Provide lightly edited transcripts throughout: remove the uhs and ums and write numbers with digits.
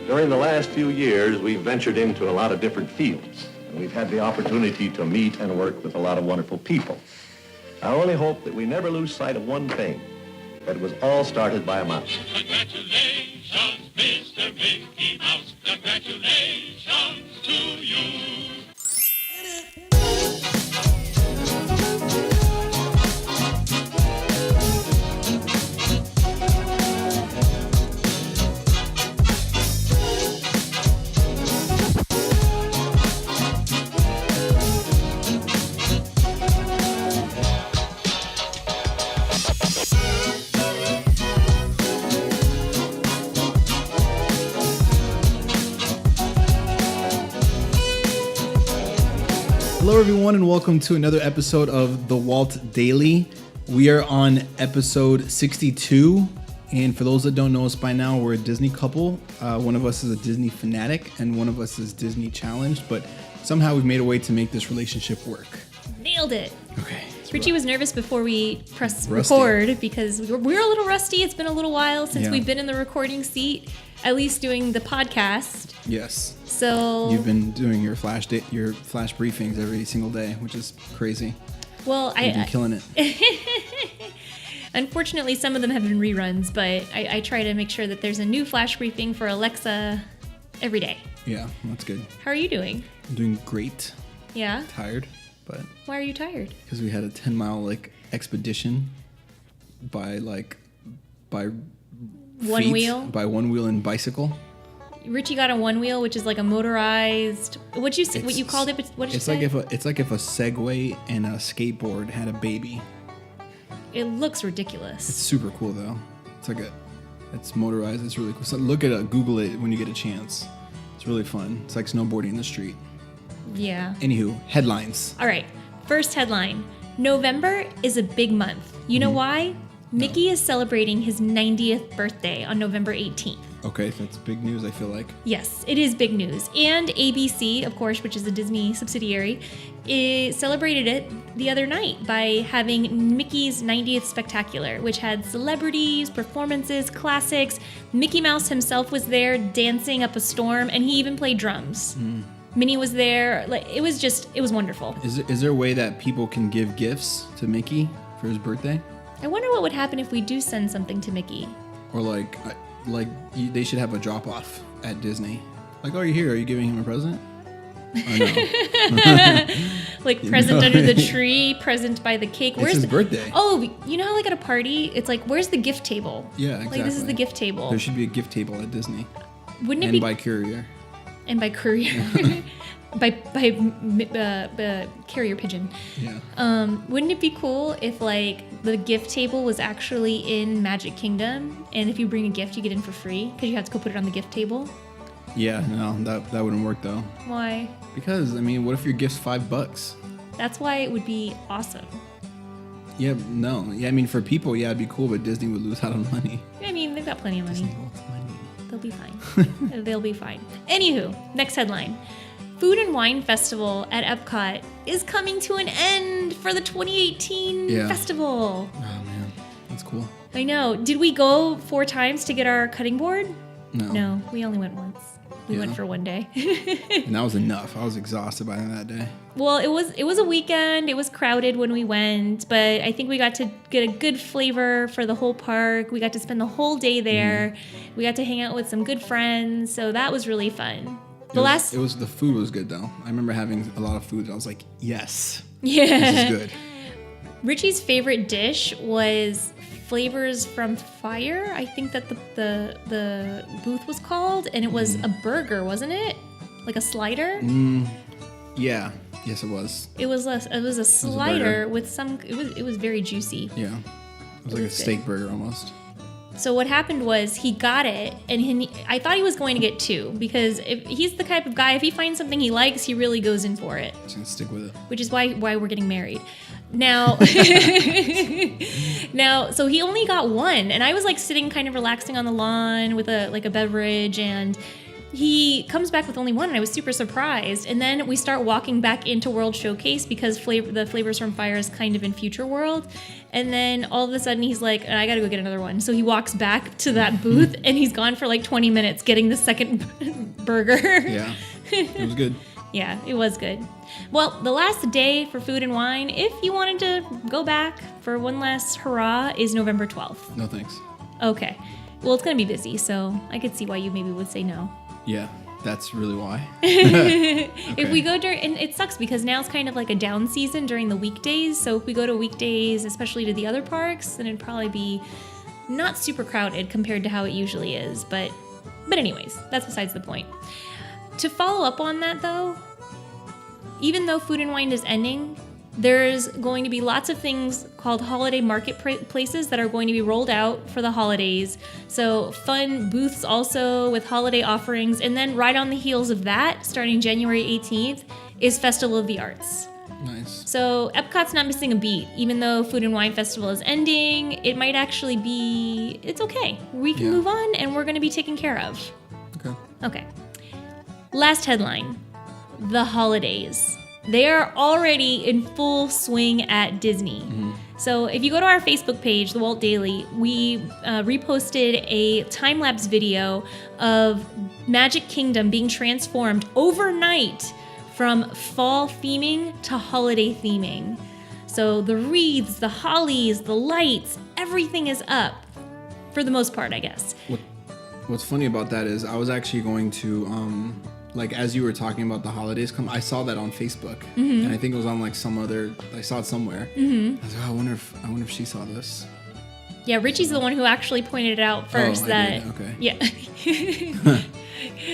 During the last few years, we've ventured into a lot of different fields, and we've had the opportunity to meet and work with a lot of wonderful people. I only hope that we never lose sight of one thing, that it was all started by a mouse. Congratulations, Mr. Mickey Mouse. Congratulations to you. Hello, everyone, and welcome to another episode of the Walt Daily. We are on episode 62, and for those that don't know us by now, we're a Disney couple. One of us is a Disney fanatic, and one of us is Disney challenged, but somehow we've made a way to make this relationship work. Nailed it. Okay. Richie was nervous before we pressed record because we were a little rusty. It's been a little while since we've been in the recording seat, at least doing the podcast. Yes. So you've been doing your flash briefings every single day, which is crazy. Well, You've been killing it. Unfortunately, some of them have been reruns, but I try to make sure that there's a new flash briefing for Alexa every day. Yeah, that's good. How are you doing? I'm doing great. Yeah? Tired, but... Why are you tired? Because we had a 10-mile expedition by one feet, wheel? By one wheel and bicycle. Richie got a one wheel, which is like a motorized. What you called it? What did you say? It's like if a Segway and a skateboard had a baby. It looks ridiculous. It's super cool though. It's motorized. It's really cool. So look at it. Google it when you get a chance. It's really fun. It's like snowboarding in the street. Yeah. Anywho, headlines. All right. First headline. November is a big month. You know why? Mickey is celebrating his 90th birthday on November 18th. Okay, that's big news, I feel like. Yes, it is big news. And ABC, of course, which is a Disney subsidiary, celebrated it the other night by having Mickey's 90th Spectacular, which had celebrities, performances, classics. Mickey Mouse himself was there dancing up a storm, and he even played drums. Minnie was there. It was wonderful. Is there a way that people can give gifts to Mickey for his birthday? I wonder what would happen if we do send something to Mickey. Or they should have a drop-off at Disney. Like, oh, you're here. Are you giving him a present? Like present under the tree, present by the cake. It's his birthday. Oh, you know how like at a party, it's like, where's the gift table? Yeah, exactly. Like this is the gift table. There should be a gift table at Disney. Wouldn't it be? And by courier. And by courier. by carrier pigeon. Yeah. Wouldn't it be cool if the gift table was actually in Magic Kingdom, and if you bring a gift, you get in for free because you have to go put it on the gift table? Yeah, no, that wouldn't work though. Why? Because what if your gift's $5? That's why it would be awesome. Yeah, no. Yeah, for people, yeah, it'd be cool, but Disney would lose out on money. They've got plenty of money. Disney wants money. They'll be fine. They'll be fine. Anywho, next headline. Food and Wine Festival at Epcot is coming to an end for the 2018 festival. Oh, man. That's cool. I know. Did we go 4 times to get our cutting board? No, we only went once. We went for one day. And that was enough. I was exhausted by that day. Well, it was a weekend. It was crowded when we went, but I think we got to get a good flavor for the whole park. We got to spend the whole day there. We got to hang out with some good friends, so that was really fun. The food was good though. I remember having a lot of food. I was like, yes, yeah, this is good. Richie's favorite dish was Flavors from Fire. I think that the booth was called, and it was a burger, wasn't it? Like a slider. Yeah. Yes, it was. It was a slider with some. It was very juicy. Yeah. It was like a steak burger almost. So what happened was he got it, and I thought he was going to get 2 because if he's the type of guy, if he finds something he likes, he really goes in for it. He's gonna stick with it. Which is why we're getting married. Now, so he only got 1, and I was sitting kind of relaxing on the lawn with a beverage, and he comes back with only one, and I was super surprised. And then we start walking back into World Showcase because the Flavors from Fire is kind of in Future World. And then all of a sudden he's like, I gotta go get another one. So he walks back to that booth and he's gone for like 20 minutes getting the second burger. Yeah, it was good. Yeah, it was good. Well, the last day for Food and Wine, if you wanted to go back for one last hurrah, is November 12th. No thanks. Okay. Well, it's going to be busy, so I could see why you maybe would say no. Yeah, that's really why. If we go during, and it sucks because now it's kind of like a down season during the weekdays. So if we go to weekdays, especially to the other parks, then it'd probably be not super crowded compared to how it usually is. But anyways, that's besides the point. To follow up on that though, even though Food and Wine is ending, there's going to be lots of things called holiday marketplaces that are going to be rolled out for the holidays. So fun booths also with holiday offerings. And then right on the heels of that, starting January 18th, is Festival of the Arts. Nice. So Epcot's not missing a beat. Even though Food and Wine Festival is ending, it might actually be, it's okay. We can move on and we're going to be taken care of. Okay. Last headline, the holidays. They are already in full swing at Disney. Mm-hmm. So if you go to our Facebook page, The Walt Daily, we reposted a time-lapse video of Magic Kingdom being transformed overnight from fall theming to holiday theming. So the wreaths, the hollies, the lights, everything is up. For the most part, I guess. What's funny about that is I was actually going to... like as you were talking about the holidays come, I saw that on Facebook, and I think it was on like some other. I saw it somewhere. I was like, oh, I wonder if she saw this. Yeah, Richie's the one who actually pointed it out first. I did? Okay. Yeah.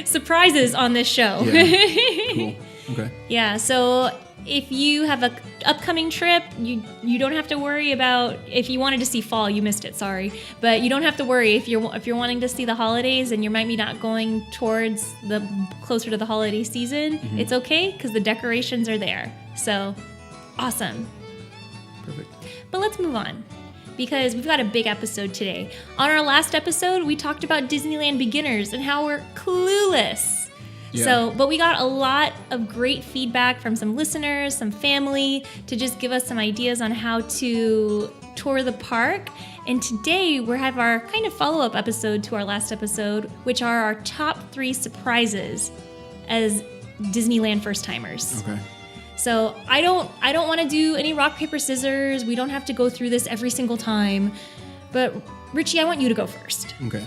Surprises on this show. Yeah. Cool. Okay. Yeah. So if you have a upcoming trip, you don't have to worry about if you wanted to see fall, you missed it, sorry. But you don't have to worry if you're wanting to see the holidays and you might be not going towards the closer to the holiday season. It's okay because the decorations are there. So awesome. Perfect. But let's move on because we've got a big episode today. On our last episode, we talked about Disneyland beginners and how we're clueless. Yeah. So, but we got a lot of great feedback from some listeners, some family, to just give us some ideas on how to tour the park. And today we have our kind of follow-up episode to our last episode, which are our top 3 surprises as Disneyland first-timers. Okay. So I don't want to do any rock, paper, scissors. We don't have to go through this every single time. But Richie, I want you to go first. Okay.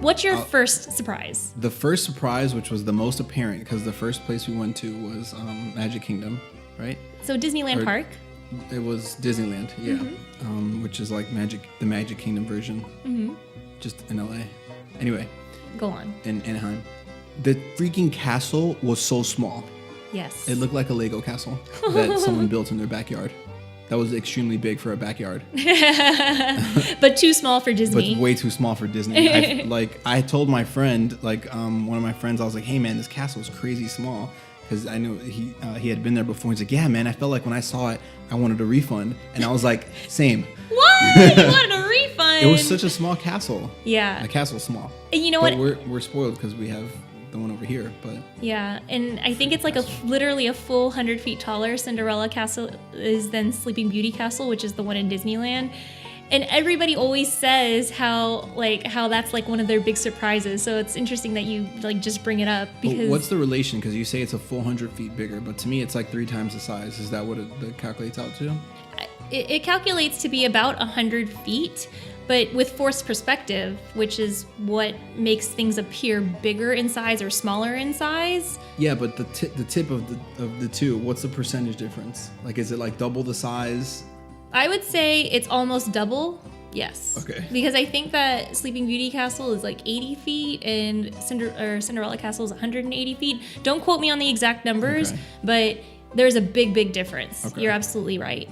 What's your first surprise? The first surprise, which was the most apparent, because the first place we went to was Magic Kingdom, right? So Disneyland Park? It was Disneyland, yeah. Which is like the Magic Kingdom version, just in LA. Anyway. Go on. In Anaheim. The freaking castle was so small. Yes. It looked like a Lego castle that someone built in their backyard. That was extremely big for a backyard. But too small for Disney. But way too small for Disney. I told my friend, one of my friends, I was like, hey man, this castle is crazy small. Because I knew he had been there before. He's like, yeah man, I felt like when I saw it, I wanted a refund. And I was like, same. What? You wanted a refund? It was such a small castle. Yeah. The castle's small. And you know but what? We're spoiled because we have the one over here, but yeah, and I think it's like literally a full 100 feet taller. Cinderella Castle is then Sleeping Beauty Castle, which is the one in Disneyland. And everybody always says how that's like one of their big surprises. So it's interesting that you just bring it up because. But what's the relation? Because you say it's a full 100 feet bigger, but to me it's like 3 times the size. Is that what it calculates out to? It calculates to be about 100 feet. But with forced perspective, which is what makes things appear bigger in size or smaller in size. Yeah, but the tip of the two, what's the percentage difference? Like, is it like double the size? I would say it's almost double. Yes. Okay. Because I think that Sleeping Beauty Castle is like 80 feet and Cinderella Castle is 180 feet. Don't quote me on the exact numbers, but there's a big difference. Okay. You're absolutely right.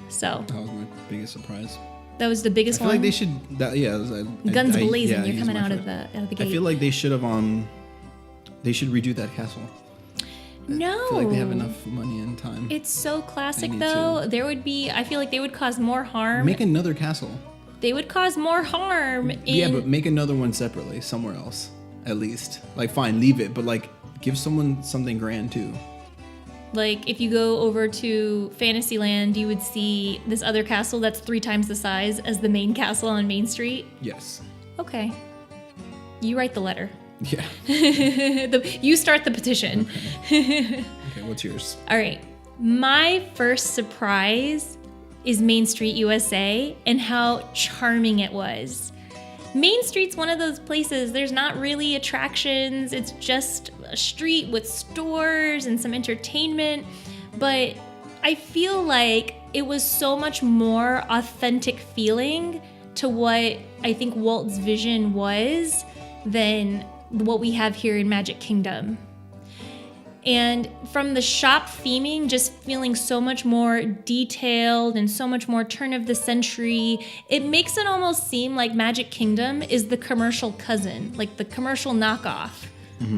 So. That was my biggest surprise. That was the biggest one. I feel like they should. Guns blazing! You're coming out of the gate. I feel like they should have. They should redo that castle. No. I feel like they have enough money and time. It's so classic, need though. to. There would be, I feel like they would cause more harm. Make another castle. They would cause more harm Yeah, but make another one separately somewhere else, at least. Like, fine, leave it, but like, give someone something grand too. Like, if you go over to Fantasyland, you would see this other castle that's 3 times the size as the main castle on Main Street. Yes. Okay. You write the letter. Yeah. You start the petition. Okay, what's yours? All right. My first surprise is Main Street, USA, and how charming it was. Main Street's one of those places, there's not really attractions. It's just a street with stores and some entertainment. But I feel like it was so much more authentic feeling to what I think Walt's vision was than what we have here in Magic Kingdom. And from the shop theming, just feeling so much more detailed and so much more turn of the century, it makes it almost seem like Magic Kingdom is the commercial cousin, like the commercial knockoff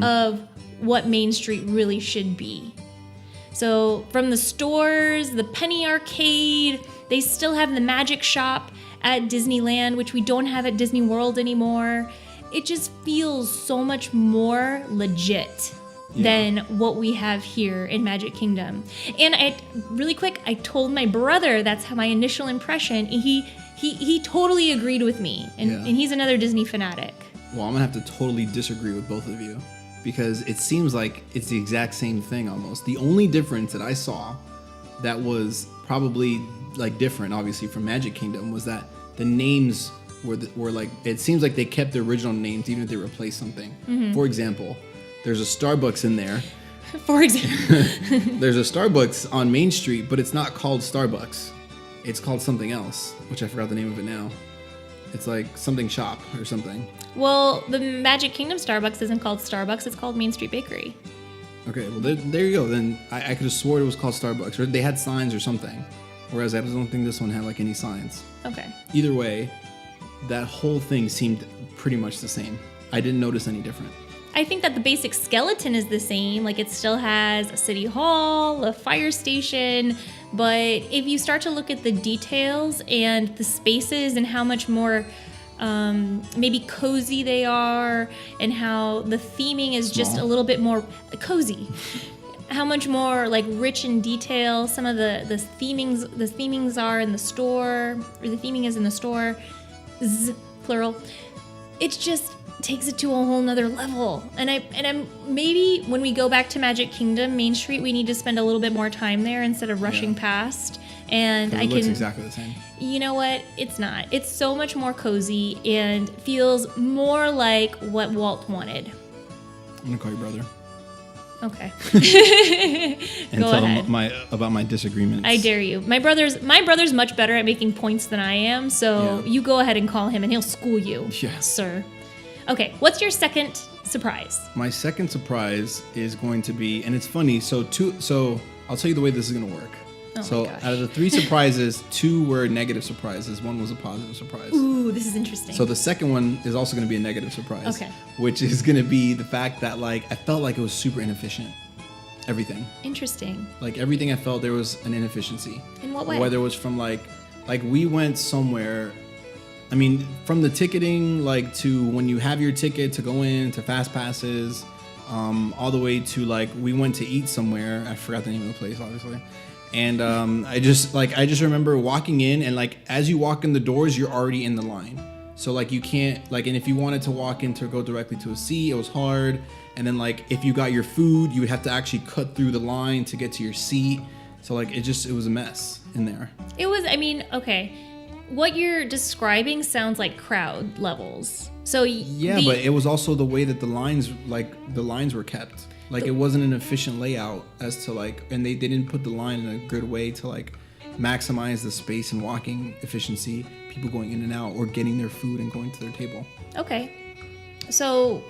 of what Main Street really should be. So from the stores, the penny arcade, they still have the magic shop at Disneyland, which we don't have at Disney World anymore. It just feels so much more legit than what we have here in Magic Kingdom. And really quick, I told my brother that's how my initial impression, and he totally agreed with me. And he's another Disney fanatic. Well, I'm gonna have to totally disagree with both of you because it seems like it's the exact same thing almost. The only difference that I saw that was probably like different, obviously, from Magic Kingdom was that the names were like, it seems like they kept the original names even if they replaced something. For example, there's a Starbucks in there. For example. There's a Starbucks on Main Street, but it's not called Starbucks. It's called something else, which I forgot the name of it now. It's like something shop or something. Well, the Magic Kingdom Starbucks isn't called Starbucks, it's called Main Street Bakery. Okay, well, there you go. Then I could have swore it was called Starbucks, or they had signs or something. Whereas I don't think this one had like any signs. Okay. Either way, that whole thing seemed pretty much the same. I didn't notice any different. I think that the basic skeleton is the same. Like, it still has a city hall, a fire station, but if you start to look at the details and the spaces and how much more maybe cozy they are, and how the theming is just a little bit more cozy, how much more like rich in detail some of the themings are in the store, or the theming is in the store, plural. It just takes it to a whole nother level. And I'm maybe when we go back to Magic Kingdom Main Street, we need to spend a little bit more time there instead of rushing past. And It looks exactly the same. You know what? It's not. It's so much more cozy and feels more like what Walt wanted. I'm gonna call your brother. Okay. And Go tell ahead. him about my disagreements. I dare you. My brother's much better at making points than I am, so you go ahead and call him and he'll school you, sir. Okay, what's your second surprise? My second surprise is going to be, and it's funny, so I'll tell you the way this is gonna work. Oh So my gosh. out of the 3 surprises, 2 were negative surprises. 1 was a positive surprise. Ooh, this is interesting. So the second one is also going to be a negative surprise. Okay. Which is going to be the fact that like I felt like it was super inefficient. Everything. Interesting. Like everything I felt there was an inefficiency. In what way? Whether it was from like we went somewhere, I mean, from the ticketing, like to when you have your ticket to go in, to fast passes, all the way to like we went to eat somewhere. I forgot the name of the place, obviously. And I just remember walking in, and like as you walk in the doors, you're already in the line. So like you can't like, and if you wanted to walk in to go directly to a seat, it was hard. And then like if you got your food, you would have to actually cut through the line to get to your seat. So like it was a mess in there. It was, I mean, okay. What you're describing sounds like crowd levels. So yeah, but it was also the way that the lines were kept. Like it wasn't an efficient layout as to like, and they didn't put the line in a good way to like maximize the space and walking efficiency, people going in and out or getting their food and going to their table. Okay. So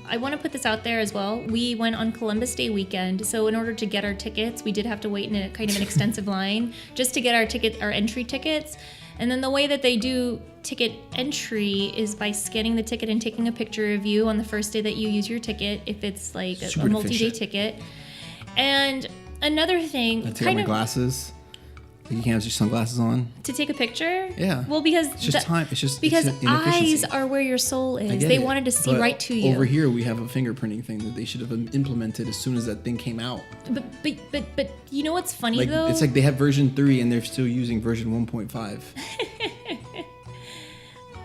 I want to put this out there as well. We went on Columbus Day weekend, so in order to get our tickets, we did have to wait in a kind of an extensive line just to get our entry tickets. And then the way that they do ticket entry is by scanning the ticket and taking a picture of you on the first day that you use your ticket, if it's like a multi-day ticket. And another thing, I take out my glasses. You can't have your sunglasses on. To take a picture? Yeah. Well, because it's just time. It's just because it's inefficiency. eyes are where your soul I is. get They it. wanted to see But right to you. Over here, we have a fingerprinting thing that they should have implemented as soon as that thing came out. But you know what's funny Like though? it's like they have version 3 and they're still using version 1.5.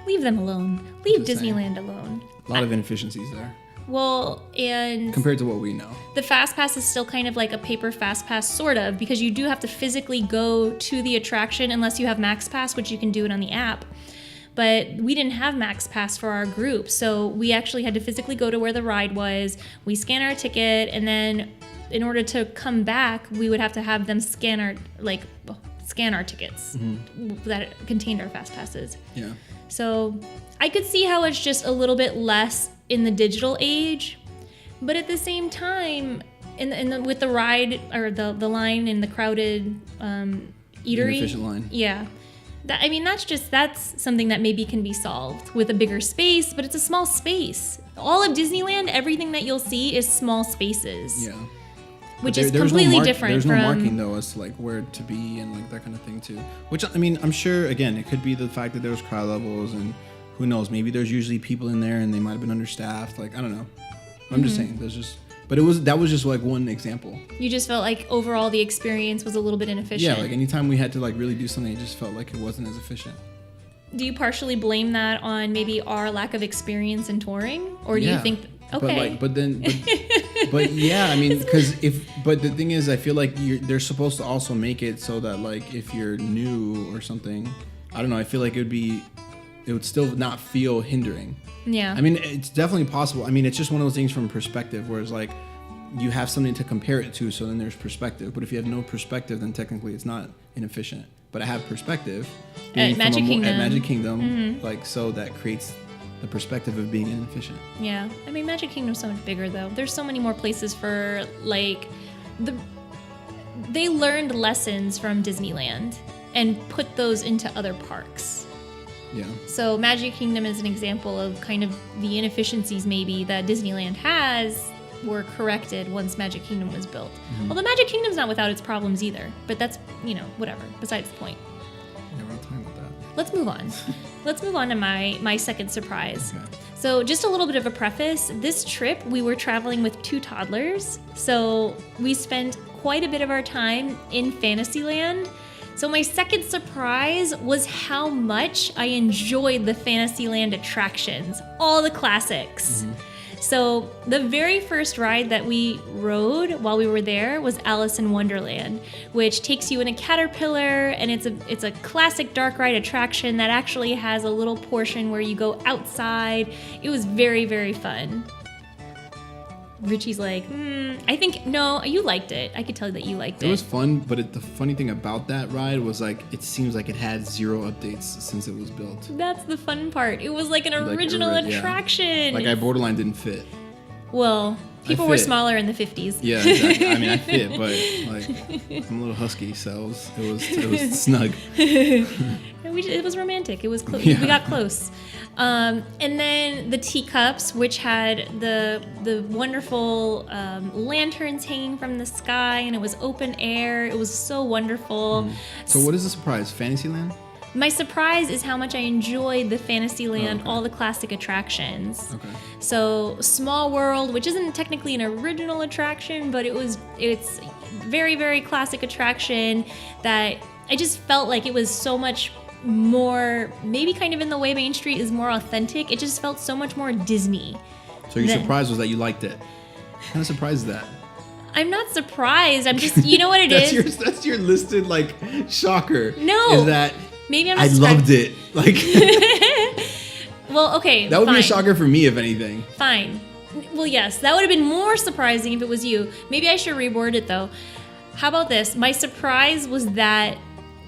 Leave them alone. Leave Just saying. Disneyland alone. A lot of inefficiencies there Well, and compared to what we know. the fast pass is still kind of like a paper fast pass, sort of, because you do have to physically go to the attraction unless you have Max Pass, which you can do it on the app. But we didn't have Max Pass for our group, so we actually had to physically go to where the ride was. We scan our ticket, and then in order to come back, we would have to have them scan our tickets that contained our fast passes. Yeah. So I could see how it's just a little bit less in the digital age, but at the same time, with the ride or the line in the crowded eatery, Inefficient line. yeah. That's something that maybe can be solved with a bigger space, but it's a small space. All of Disneyland, everything that you'll see is small spaces. Yeah. Which But is there's completely no different There's from no marking though as to like where to be and like that kind of thing too. Which I mean, I'm sure again it could be the fact that there was crowd levels and who knows, maybe there's usually people in there and they might have been understaffed. Like I don't know. I'm just saying. But that was just like one example. You just felt like overall the experience was a little bit inefficient. Yeah, like anytime we had to like really do something, it just felt like it wasn't as efficient. Do you partially blame that on maybe our lack of experience in touring, or do you think? Okay. But yeah, I mean, but the thing is, I feel like they're supposed to also make it so that like if you're new or something, I don't know. I feel like it would still not feel hindering. Yeah. I mean, it's definitely possible. I mean, it's just one of those things from perspective, whereas like you have something to compare it to, so then there's perspective. But if you have no perspective, then technically it's not inefficient. But I have perspective. At Magic Kingdom, like so that creates the perspective of being inefficient. Yeah. I mean, Magic Kingdom's so much bigger though. There's so many more places for like they learned lessons from Disneyland and put those into other parks. Yeah. So Magic Kingdom is an example of kind of the inefficiencies maybe that Disneyland has were corrected once Magic Kingdom was built. Although Magic Kingdom's not without its problems either, but that's, whatever, besides the point. Yeah, we're not talking about that. Let's move on. Let's move on to my second surprise. Okay. So just a little bit of a preface. This trip, we were traveling with 2 toddlers. So we spent quite a bit of our time in Fantasyland. So my second surprise was how much I enjoyed the Fantasyland attractions, all the classics. So the very first ride that we rode while we were there was Alice in Wonderland, which takes you in a caterpillar, and it's a classic dark ride attraction that actually has a little portion where you go outside. It was very, very fun. Richie's like, I think, no, you liked it. I could tell that you liked it. It was fun, but the funny thing about that ride was like, it seems like it had 0 updates since it was built. That's the fun part. It was like an original yeah. attraction. Like I borderline didn't fit. Well, people were fit. smaller in the 50s. Yeah, exactly. I mean, I fit, but like I'm a little husky, so it was snug. It was romantic. It was close. Yeah. We got close. And then the teacups, which had the wonderful lanterns hanging from the sky, and it was open air. It was so wonderful. So what is the surprise? Fantasyland? My surprise is how much I enjoyed the Fantasyland, all the classic attractions. Okay. So Small World, which isn't technically an original attraction, but it's very, very classic attraction that I just felt like it was so much more, maybe kind of in the way Main Street is more authentic. It just felt so much more Disney. So your surprise was that you liked it. What kind of surprise is that? I'm not surprised. I'm just, you know what it is? That's your listed like shocker. No. Is that maybe I'm not I loved it. Like well, okay. that would be fine. a shocker for me, if anything. Fine. Well, yes, that would have been more surprising if it was you. Maybe I should reword it though. How about this? My surprise was that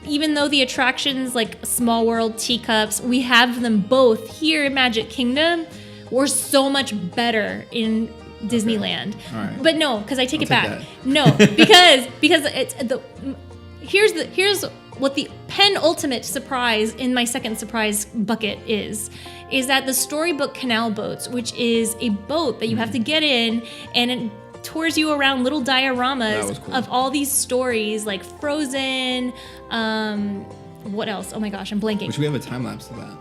even though the attractions like Small World, Teacups, we have them both here in Magic Kingdom, we're so much better in Disneyland. Okay. All right. But no, because I take it back. that. No, because it's here's what the penultimate surprise in my second surprise bucket is that the Storybook Canal boats, which is a boat that you have to get in, and tours you around little That dioramas was cool. of all these stories, like Frozen. What else? Oh my gosh, I'm blanking. Which we have a time lapse of that.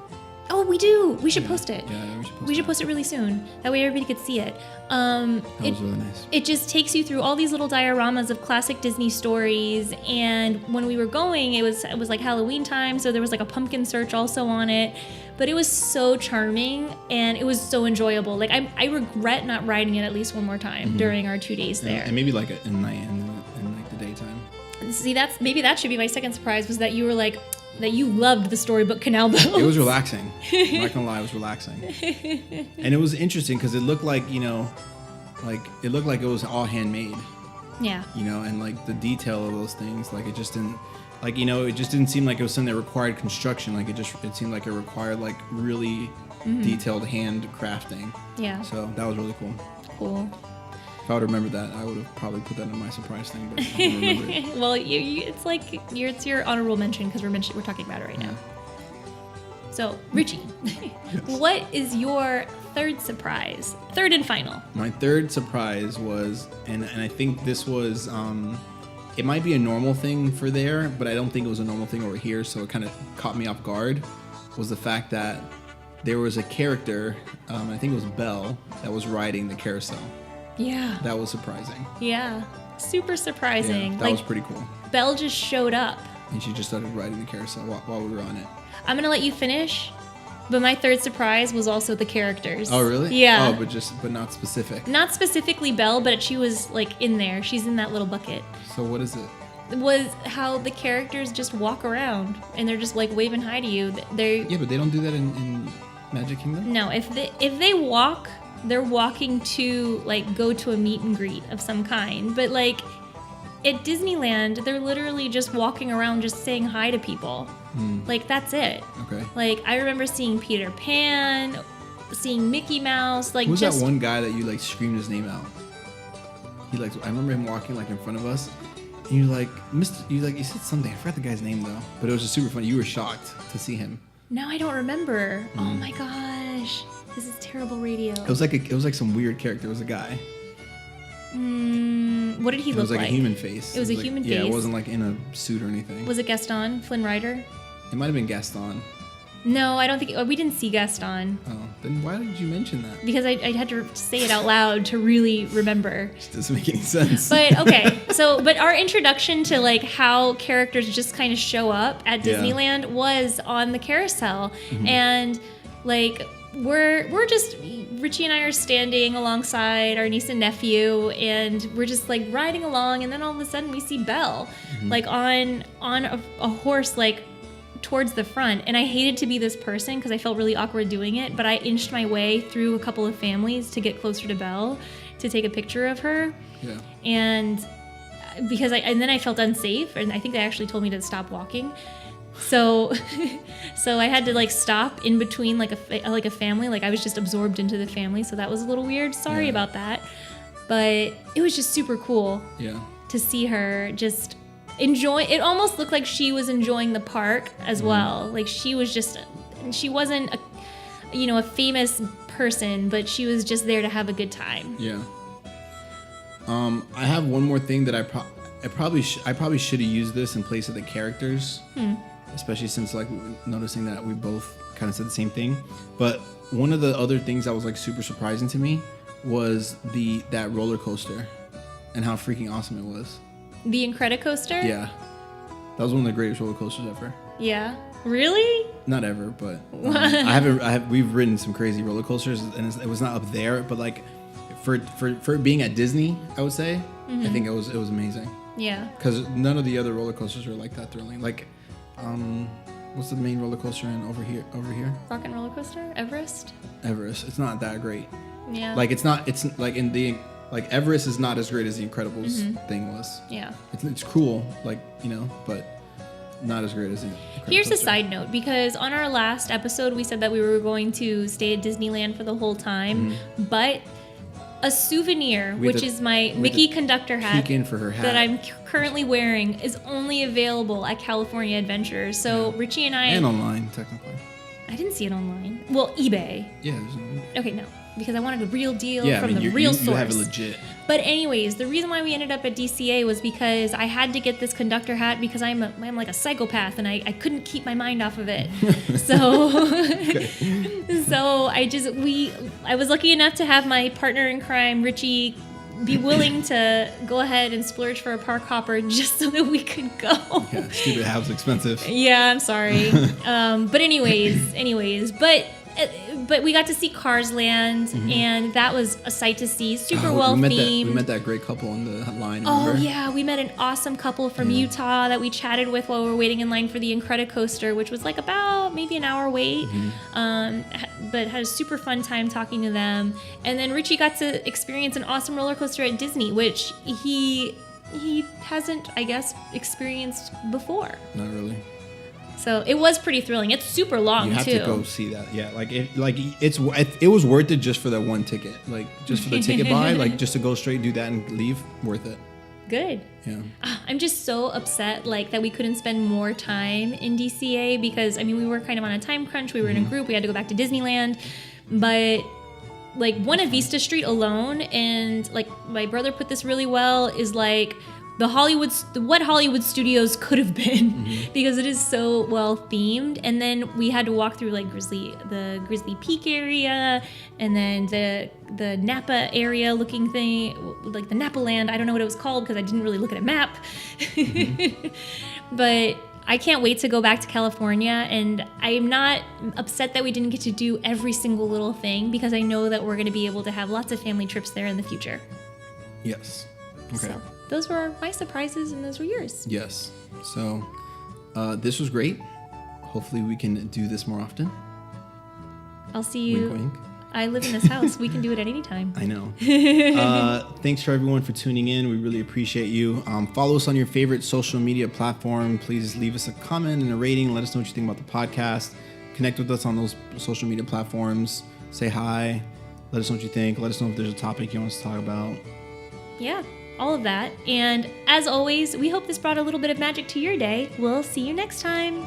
Oh, we do. We should post it. Yeah, We should post it really soon. That way everybody could see it. That was really nice. It just takes you through all these little dioramas of classic Disney stories. And when we were going, it was like Halloween time, so there was like a pumpkin search also on it. But it was so charming and it was so enjoyable. Like I regret not riding it at least one more time during our 2 days there. And maybe like at night and like the daytime. See, maybe that should be my second surprise, was that you were like that you loved the Storybook Canal Boat. It was relaxing. I'm not gonna lie, it was relaxing. And it was interesting because it looked like, it looked like it was all handmade, Yeah. and like the detail of those things, like it just didn't, it just didn't seem like it was something that required construction. Like it seemed like it required like really detailed hand crafting. Yeah. So that was really cool. Cool. If I would remember that, I would have probably put that in my surprise thing, but I don't remember it. Well, it's your honorable mention because we're talking about it right now. So, Richie, what is your third surprise? Third and final. My third surprise was, and I think this was, it might be a normal thing for there, but I don't think it was a normal thing over here, so it kind of caught me off guard, was the fact that there was a character, I think it was Belle, that was riding the carousel. Yeah. That was surprising. Yeah. Super surprising. Yeah, that was pretty cool. Belle just showed up. And she just started riding the carousel while we were on it. I'm going to let you finish, but my third surprise was also the characters. Oh, really? Yeah. Oh, but not specific. Not specifically Belle, but she was like in there. She's in that little bucket. So what is it? Was how the characters just walk around and they're just like waving hi to you. Yeah, but they don't do that in Magic Kingdom? No, if they walk, they're walking to like go to a meet and greet of some kind. But like at Disneyland, they're literally just walking around just saying hi to people. Like that's it. Okay. Like I remember seeing Peter Pan, seeing Mickey Mouse, like Who's just that one guy that you like screamed his name out? I remember him walking like in front of us. And you said something. I forgot the guy's name though. But it was just super funny. You were shocked to see him. No, I don't remember. Oh my gosh. This is terrible radio. It was like some weird character. It was a guy. What did he It look was like like? a human face. It was a like, human Yeah, face. it wasn't like in a suit or anything. Was it Gaston? Flynn Rider? It might have been Gaston. No, I don't think. We didn't see Gaston Oh, then why did you mention that? because I had to say it out loud to really remember. It doesn't make any sense. But okay, but our introduction to like how characters just kind of show up at Yeah. Disneyland was on the carousel, and like we're just Richie and I are standing alongside our niece and nephew, and we're just like riding along, and then all of a sudden we see Belle like on a horse like towards the front, and I hated to be this person because I felt really awkward doing it, but I inched my way through a couple of families to get closer to Belle to take a picture of her. Yeah. And then I felt unsafe, and I think they actually told me to stop walking. So I had to like stop in between like a family, like I was just absorbed into the family, so that was a little weird. Sorry Yeah. about that. But it was just super cool Yeah. to see her just enjoy. It almost looked like she was enjoying the park as well. Like she wasn't a famous person, but she was just there to have a good time. Yeah. I have one more thing that I probably should have used this in place of the characters, especially since like noticing that we both kind of said the same thing. But one of the other things that was like super surprising to me was that roller coaster and how freaking awesome it was. The Incredicoaster? Yeah, that was one of the greatest roller coasters ever. Yeah. Really? Not ever, but we've ridden some crazy roller coasters, and it was not up there, but like for it being at Disney, I would say, I think it was amazing. Yeah. Because none of the other roller coasters are like that thrilling. Like, what's the main roller coaster in over here? Rock and Roller Coaster? Everest? Everest. It's not that great. Yeah. Like it's like in the like Everest is not as great as the Incredibles thing was. Yeah. It's cool, like but not as great as the Incredibles. Here's a side note, because on our last episode we said that we were going to stay at Disneyland for the whole time, but a souvenir, which is my Mickey conductor hat peek in for her hat that I'm currently wearing, is only available at California Adventure. So Richie and I and online technically. I didn't see it online. Well, eBay. Yeah. Okay, no, because I wanted a real deal Yeah, from I mean, the real you source. have it legit. But anyways, the reason why we ended up at DCA was because I had to get this conductor hat because I'm like a psychopath and I couldn't keep my mind off of it. So so I was lucky enough to have my partner in crime, Richie, be willing to go ahead and splurge for a park hopper just so that we could go. Yeah, stupid hat's expensive. Yeah, I'm sorry. But anyways, but we got to see Cars Land, and that was a sight to see. Super well themed. We met that great couple on the line. Oh Remember? yeah, we met an awesome couple from Utah that we chatted with while we were waiting in line for the Incredicoaster, which was like about maybe an hour wait. But had a super fun time talking to them. And then Richie got to experience an awesome roller coaster at Disney, which he hasn't, I guess, experienced before. Not really. So it was pretty thrilling. It's super long You have too. to go see that. Yeah, it was worth it just for that one ticket. Like just for the ticket buy, like just to go straight, do that, and leave. Worth it. Good. Yeah. I'm just so upset that we couldn't spend more time in DCA because I mean we were kind of on a time crunch. We were in a group. We had to go back to Disneyland, but like Buena Vista Street alone, and like my brother put this really well, is like what Hollywood Studios could have been because it is so well themed. And then we had to walk through like the Grizzly Peak area, and then the Napa area looking thing, like the Napa Land. I don't know what it was called because I didn't really look at a map. But I can't wait to go back to California, and I'm not upset that we didn't get to do every single little thing because I know that we're going to be able to have lots of family trips there in the future. Yes. Okay. So those were my surprises, and those were yours. Yes. So this was great. Hopefully we can do this more often. I'll see you. Wink, wink. I live in this house. We can do it at any time. I know. Thanks for everyone for tuning in. We really appreciate you. Follow us on your favorite social media platform. Please leave us a comment and a rating. Let us know what you think about the podcast. Connect with us on those social media platforms. Say hi. Let us know what you think. Let us know if there's a topic you want us to talk about. Yeah, all of that. And as always, we hope this brought a little bit of magic to your day. We'll see you next time.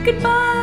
Goodbye.